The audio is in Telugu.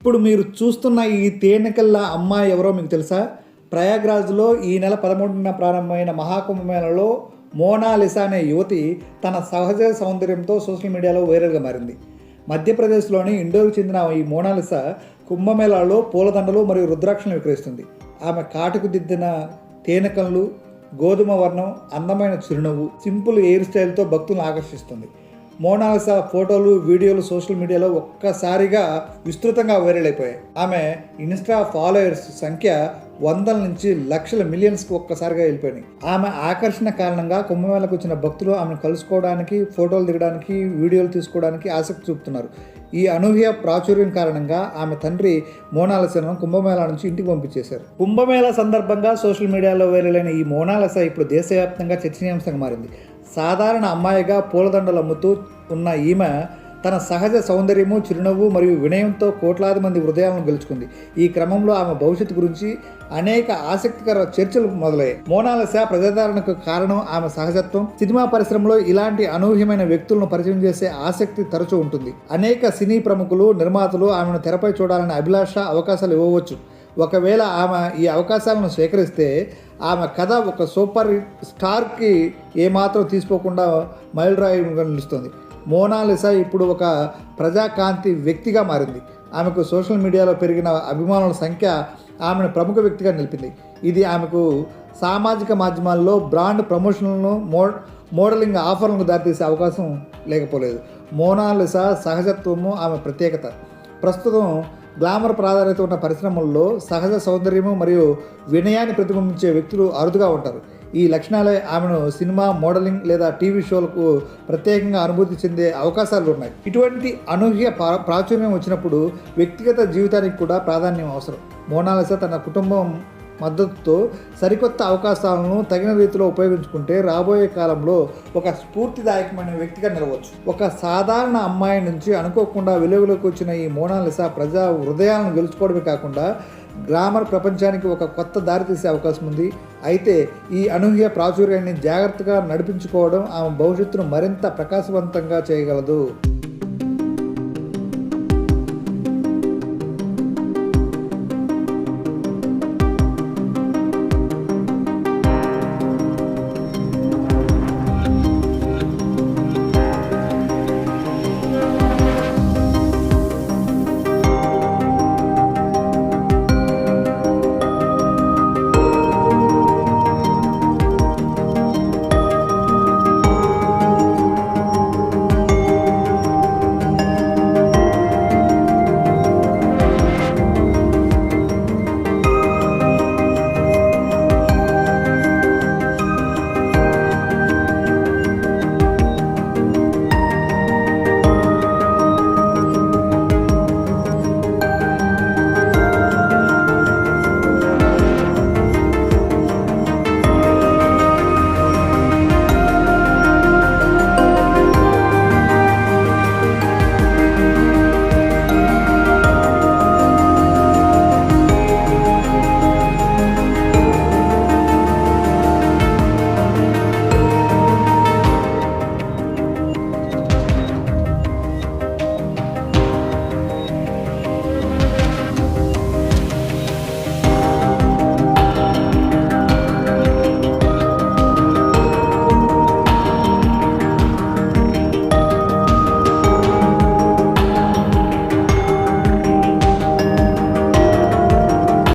ఇప్పుడు మీరు చూస్తున్న ఈ తేనెకల్లా అమ్మాయి ఎవరో మీకు తెలుసా? ప్రయాగ్రాజ్లో ఈ నెల 13న ప్రారంభమైన మహాకుంభమేళలో మోనాలిసా అనే యువతి తన సహజ సౌందర్యంతో సోషల్ మీడియాలో వైరల్గా మారింది. మధ్యప్రదేశ్లోని ఇండోర్కు చెందిన ఈ మోనాలిసా కుంభమేళాలో పూలదండలు మరియు రుద్రాక్షలను విక్రయిస్తుంది. ఆమె కాటుకు దిద్దిన తేనెకళ్ళు, గోధుమ వర్ణం, అందమైన చిరునవ్వు, సింపుల్ హెయిర్ స్టైల్తో భక్తులను ఆకర్షిస్తుంది. మోనాలిసా ఫోటోలు, వీడియోలు సోషల్ మీడియాలో ఒక్కసారిగా విస్తృతంగా వైరల్ అయిపోయాయి. ఆమె ఇన్స్టా ఫాలోయర్స్ సంఖ్య వందల నుంచి లక్షల మిలియన్స్కి ఒక్కసారిగా వెళ్ళిపోయినాయి. ఆమె ఆకర్షణ కారణంగా కుంభమేళకు వచ్చిన భక్తులు ఆమెను కలుసుకోవడానికి, ఫోటోలు దిగడానికి, వీడియోలు తీసుకోవడానికి ఆసక్తి చూపుతున్నారు. ఈ అనూహ్య ప్రాచుర్యం కారణంగా ఆమె తండ్రి మోనాలిసాను కుంభమేళా నుంచి ఇంటికి పంపించేశారు. కుంభమేళా సందర్భంగా సోషల్ మీడియాలో వైరల్ అయిన ఈ మోనాలిసా ఇప్పుడు దేశవ్యాప్తంగా చర్చనీయాంశంగా మారింది. సాధారణ అమ్మాయిగా పూలదండలు అమ్ముతూ ఉన్న ఈమె తన సహజ సౌందర్యము, చిరునవ్వు మరియు వినయంతో కోట్లాది మంది హృదయాలను గెలుచుకుంది. ఈ క్రమంలో ఆమె భవిష్యత్తు గురించి అనేక ఆసక్తికర చర్చలు మొదలయ్యాయి. మోనాలిసా ప్రజాదరణకు కారణం ఆమె సహజత్వం. సినిమా పరిశ్రమలో ఇలాంటి అనూహ్యమైన వ్యక్తులను పరిచయం చేసే ఆసక్తి తరచూ ఉంటుంది. అనేక సినీ ప్రముఖులు, నిర్మాతలు ఆమెను తెరపై చూడాలనే అభిలాష, అవకాశాలు ఇవ్వవచ్చు. ఒకవేళ ఆమె ఈ అవకాశాలను స్వీకరిస్తే ఆమె కథ ఒక సూపర్ స్టార్కి ఏమాత్రం తీసుకోకుండా మైలురాయిగా నిలుస్తుంది. మోనాలిసా ఇప్పుడు ఒక ప్రజాకాంతి వ్యక్తిగా మారింది. ఆమెకు సోషల్ మీడియాలో పెరిగిన అభిమానుల సంఖ్య ఆమెను ప్రముఖ వ్యక్తిగా నిలిపింది. ఇది ఆమెకు సామాజిక మాధ్యమాల్లో బ్రాండ్ ప్రమోషన్లను, మోడలింగ్ ఆఫర్లకు దారితీసే అవకాశం లేకపోలేదు. మోనాలిసా సహజత్వము ఆమె ప్రత్యేకత. ప్రస్తుతం గ్లామర్ ప్రాధాన్యత ఉన్న పరిశ్రమల్లో సహజ సౌందర్యము మరియు వినయాన్ని ప్రతిబింబించే వ్యక్తులు అరుదుగా ఉంటారు. ఈ లక్షణాలే ఆమెను సినిమా, మోడలింగ్ లేదా టీవీ షోలకు ప్రత్యేకంగా అనుభూతి చెందే అవకాశాలు ఉన్నాయి. ఇటువంటి అనూహ్య ప్రాచుర్యం వచ్చినప్పుడు వ్యక్తిగత జీవితానికి కూడా ప్రాధాన్యం అవసరం. మోనాలిసా తన కుటుంబం మద్దతుతో సరికొత్త అవకాశాలను తగిన రీతిలో ఉపయోగించుకుంటే రాబోయే కాలంలో ఒక స్ఫూర్తిదాయకమైన వ్యక్తిగా నిలవచ్చు. ఒక సాధారణ అమ్మాయి నుంచి అనుకోకుండా వెలుగులోకి వచ్చిన ఈ మోనాలిసా ప్రజా హృదయాలను గెలుచుకోవడమే కాకుండా గ్లామర్ ప్రపంచానికి ఒక కొత్త దారి తీసే అవకాశం ఉంది. అయితే ఈ అనూహ్య ప్రాచుర్యాన్ని జాగ్రత్తగా నడిపించుకోవడం ఆమె భవిష్యత్తును మరింత ప్రకాశవంతంగా చేయగలదు.